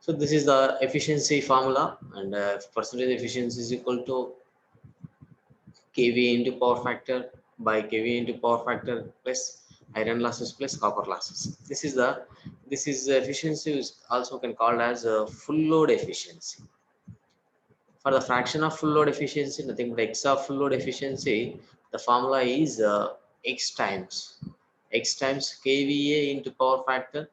So this is the efficiency formula, and percentage efficiency is equal to kVA into power factor by kVA into power factor plus iron losses plus copper losses. This is the efficiency is also can called as a full load efficiency. For the fraction of full load efficiency, nothing but x of full load efficiency, the formula is x times kVA into power factor.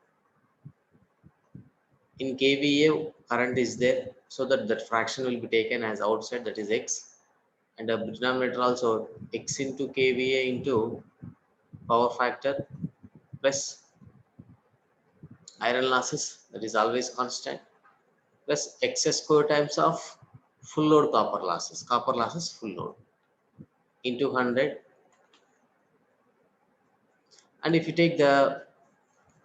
In kVA, current is there, so that fraction will be taken as outside, that is x, and the denominator also x into kVA into power factor plus iron losses, that is always constant, plus x square times of full load copper losses full load into 100. And if you take the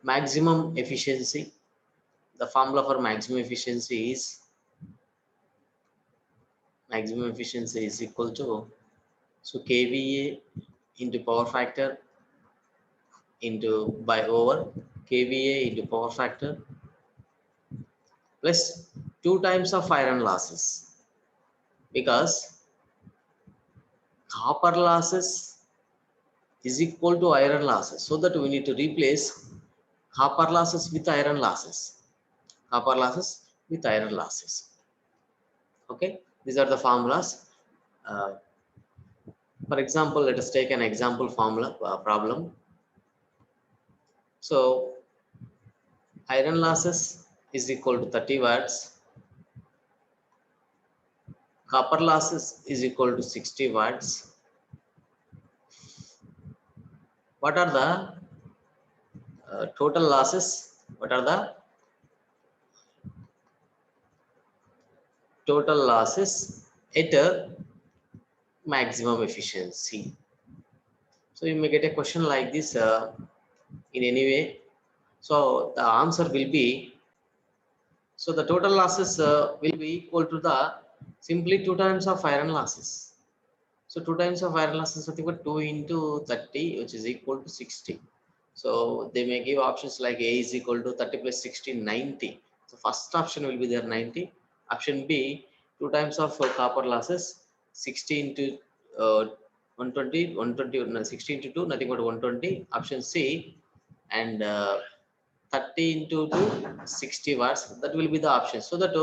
maximum efficiency, the formula for maximum efficiency is equal to, so kVA into power factor into by over kVA into power factor plus 2 times of iron losses, because copper losses is equal to iron losses, so that we need to replace copper losses with iron losses, okay. These are the formulas. uh, for example, let us take an example formula problem. So iron losses is equal to 30 watts, copper losses is equal to 60 watts. What are the total losses? What are the total losses at a maximum efficiency? So you may get a question like this in any way. So the answer will be, so the total losses will be equal to the simply 2 times of iron losses. So 2 times of iron loss is nothing but 2 into 30, which is equal to 60. So they may give options like A is equal to 30 plus 60, 90. So first option will be there 90. Option B, 2 times of copper losses, 60 into 120, 120, no, 60 into 2, nothing but 120. Option C, and 30 into 2, 60 watts. That will be the option. So that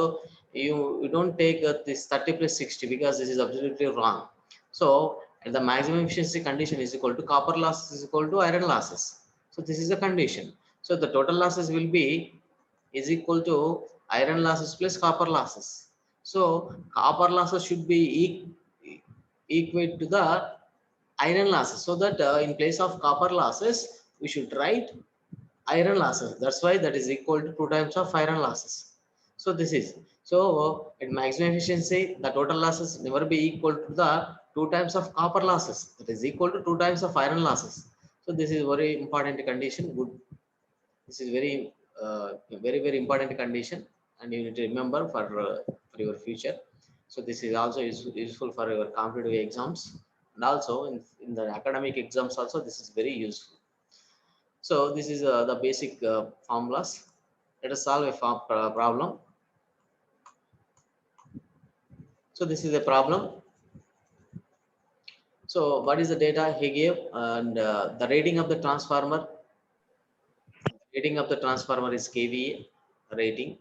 you don't take this 30 plus 60, because this is absolutely wrong. So at the maximum efficiency condition is equal to copper loss is equal to iron losses. So this is the condition. So the total losses will be is equal to iron losses plus copper losses. So copper losses should be equate to the iron losses. So that in place of copper losses, we should write iron losses. That's why that is equal to 2 times of iron losses. So this is, so at maximum efficiency, the total losses never be equal to the 2 times of copper losses. That is equal to 2 times of iron losses. So this is very important condition. Good. This is very important condition, and you need to remember for your future. So this is also useful for your competitive exams, and also in the academic exams also this is very useful. So this is the basic formulas. Let us solve a problem. So this is a problem. So what is the data he gave, and the rating of the transformer? Rating of the transformer is kVA. Rating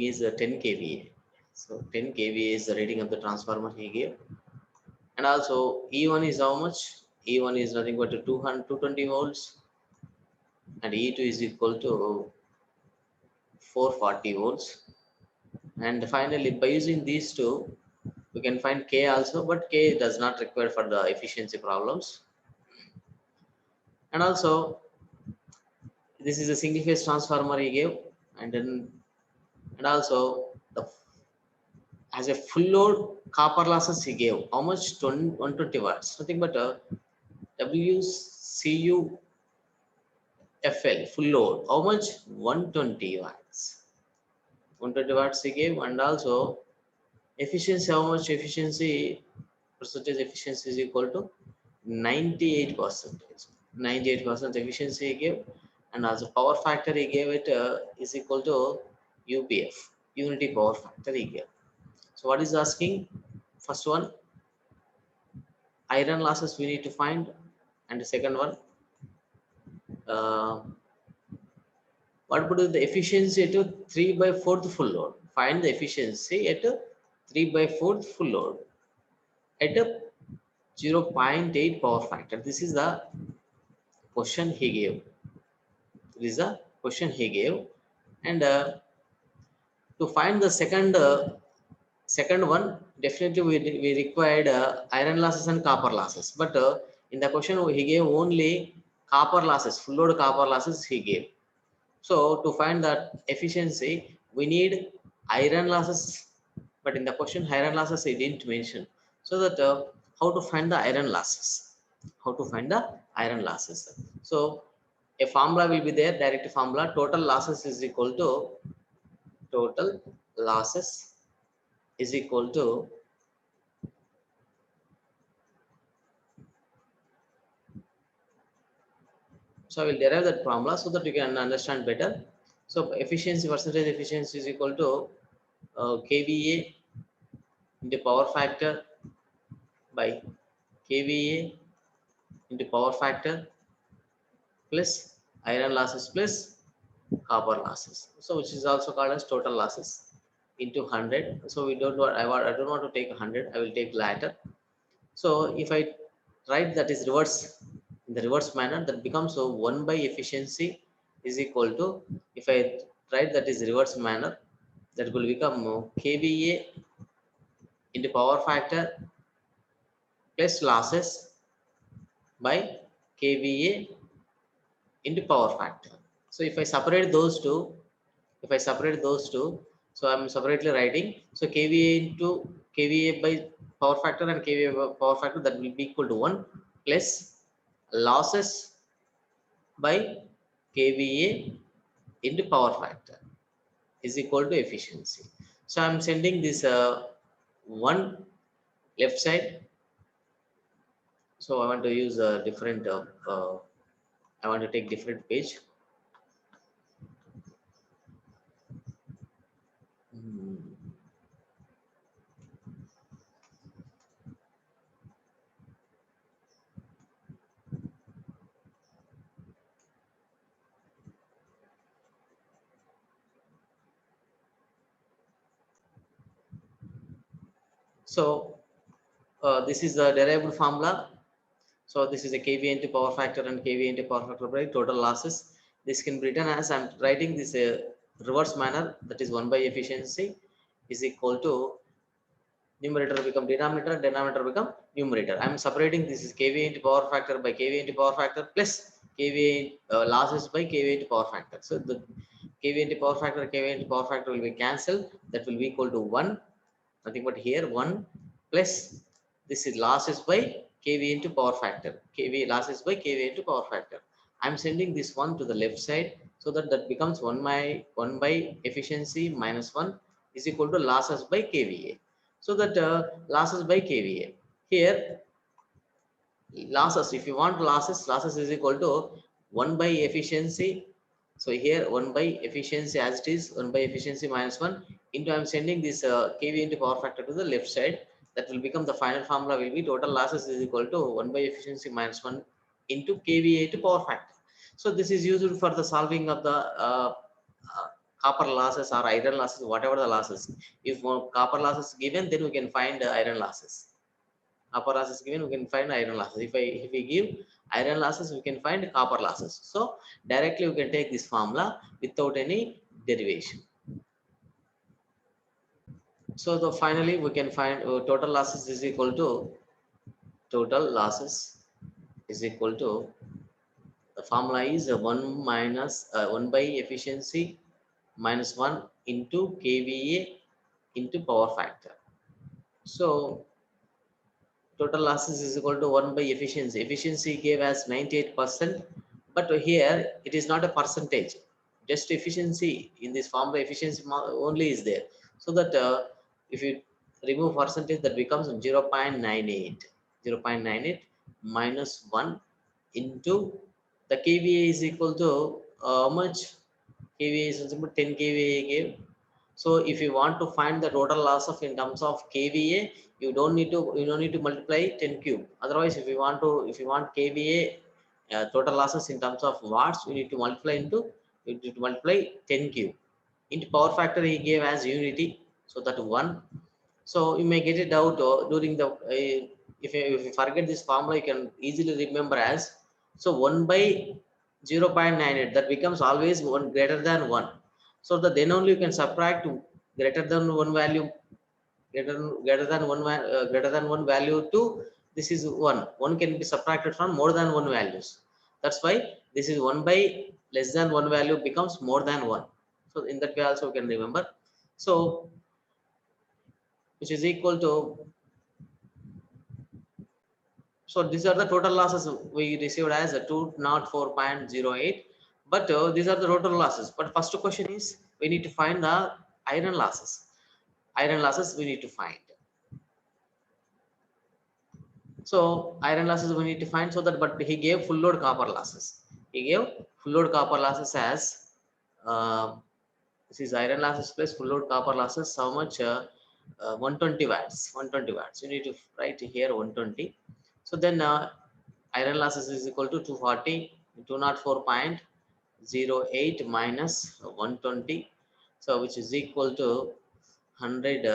is 10 kVA. So 10 kVA is the rating of the transformer he gave. And also E1 is how much? E1 is nothing but 220 volts, and E2 is equal to 440 volts. And finally, by using these two, we can find K also, but K does not require for the efficiency problems. And also, this is a single phase transformer he gave, and also the as a full load copper losses he gave. How much? 120 watts. Nothing but WCU FL full load. How much? 120 watts. 120 watts he gave, and also efficiency. How much efficiency? Percentage efficiency is equal to 98%. 98% efficiency he gave, and as a power factor he gave it is equal to UPF, unity power factor he gave. So what is asking? First one, iron losses we need to find, and the second one, uh, what would be the efficiency at a 3 by 4th full load? Find the efficiency at a 3 by 4th full load at a 0.8 power factor. This is the question he gave. This is the question he gave, and to find the second one, definitely we required iron losses and copper losses. But in the question he gave only copper losses, full load copper losses he gave. So to find that efficiency, we need iron losses. But in the question, iron losses he didn't mention. So that how to find the iron losses? How to find the iron losses? So a formula will be there, direct formula. Total losses is equal to total losses is equal to so I will derive that formula so that you can understand better. So efficiency, percentage efficiency is equal to kVA into power factor by kVA into power factor plus iron losses plus copper losses. So which is also called as total losses into 100. So we don't want, I don't want to take 100. I will take later. So if I write that is reverse in the reverse manner, that becomes so 1 by efficiency is equal to, if I write that is reverse manner, that will become kVA into power factor plus losses by kVA into power factor. So if I separate those two, so I'm separately writing. So kVA into kVA by power factor and kVA by power factor, that will be equal to 1 plus losses by kVA into power factor is equal to efficiency. So I'm sending this one left side. So I want to use a different. I want to take different page. Hmm. So this is the derived formula. So this is a kVA into power factor and kVA into power factor by total losses. This can be written as, I'm writing this reverse manner, that is 1 by efficiency is equal to numerator become denominator, denominator become numerator. I'm separating this is kVA into power factor by kVA into power factor plus kVA losses by kVA into power factor. So the kVA into power factor, kVA into power factor will be cancelled. That will be equal to 1. Nothing but here 1 plus this is losses by kVA into power factor. kVA losses by kVA into power factor. I'm sending this one to the left side so that that becomes 1 by efficiency minus 1 is equal to losses by kVA. So that losses by kVA. Here losses, if you want losses is equal to 1 by efficiency. So here 1 by efficiency as it is, 1 by efficiency minus 1 into, I'm sending this kVA into power factor to the left side. That will become the final formula will be total losses is equal to 1 by efficiency minus 1 into kVA to power factor. So this is used for the solving of the copper losses or iron losses, whatever the losses. If copper losses given, then we can find iron losses. Copper losses given, we can find iron losses. If we give iron losses, we can find copper losses. So directly we can take this formula without any derivation. So the finally we can find total losses is equal to total losses is equal to, the formula is 1 minus 1 by efficiency minus 1 into kVA into power factor. So total losses is equal to 1 by efficiency. Efficiency gave as 98%, but here it is not a percentage. Just efficiency in this formula, efficiency only is there. So that if you remove percentage, that becomes 0.98. 0.98 minus 1 into the kVA is equal to how much kVA is nothing but 10 kVA gave. So if you want to find the total loss of in terms of kVA, you don't need to multiply 10 cube. Otherwise, if you want kVA total losses in terms of watts, you need to multiply 10 cube. Into power factor he gave as unity, so that 1. So you may get it out during the if you forget this formula, you can easily remember as, so 1 by 0.98, that becomes always 1 greater than 1. So that then only you can subtract greater than 1 value, greater than 1 value to this is 1. 1 can be subtracted from more than 1 values. That's why this is 1 by less than 1 value becomes more than 1. So in that way also we can remember. So which is equal to, so these are the total losses we received as a 204.08. But these are the total losses. But first question is, we need to find the iron losses. Iron losses we need to find. So iron losses we need to find, so that, but he gave full load copper losses. He gave full load copper losses as this is iron losses plus full load copper losses. How much? 120 watts. 120 watts. You need to write here 120. So then iron losses is equal to 240, 204.08 minus 120. So which is equal to 100.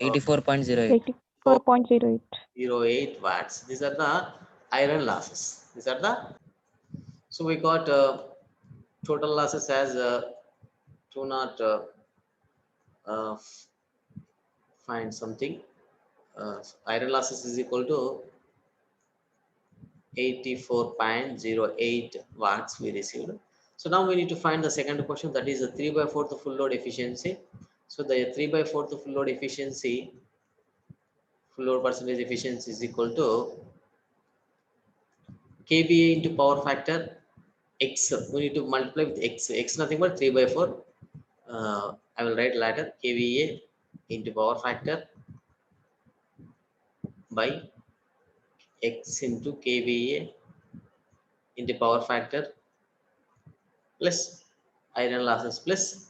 84.08. 84.08. watts. These are the iron losses. So we got total losses as 20. Find something. Iron losses is equal to 84.08 watts we received. So now we need to find the second question, that is the 3/4 full load efficiency. So the 3/4 full load efficiency, full load percentage efficiency is equal to kVA into power factor x. We need to multiply with x. X nothing but 3/4. I will write later, kVA into power factor by x into kVA into power factor plus iron losses plus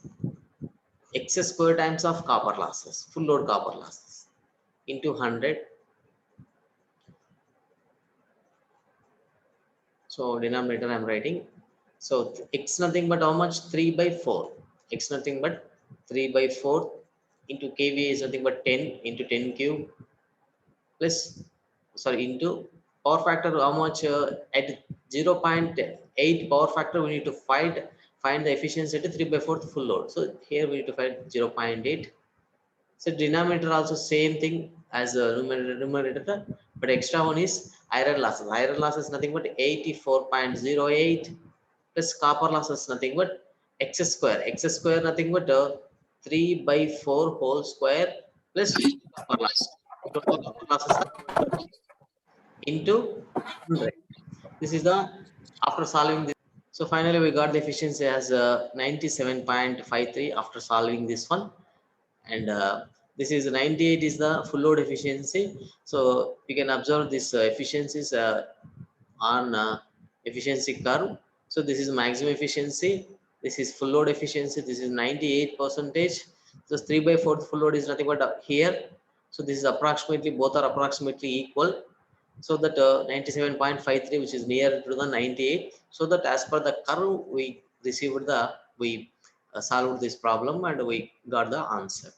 x square times of copper losses, full load copper losses, into 100. So denominator I am writing. So x nothing but how much? 3/4. X nothing but 3/4 into kVA is nothing but 10 into 10 cube plus, sorry, into power factor how much? At 0.8 power factor we need to find the efficiency at 3/4 full load. So here we need to find 0.8. So denominator also same thing as a numerator, but extra one is iron losses. Iron loss is nothing but 84.08 plus copper loss is nothing but x square. X square nothing but 3/4 whole square plus copper loss. Total copper loss is into 100. This is the, after solving this. So finally we got the efficiency as 97.53 after solving this one. And this is 98 is the full load efficiency. So you can observe this efficiencies on efficiency curve. So this is maximum efficiency, this is full load efficiency, this is 98 percentage. So 3/4 full load is nothing but here. So this is approximately, both are approximately equal. So that 97.53 which is near to the 98. So that as per the curve we received the, we solved this problem and we got the answer.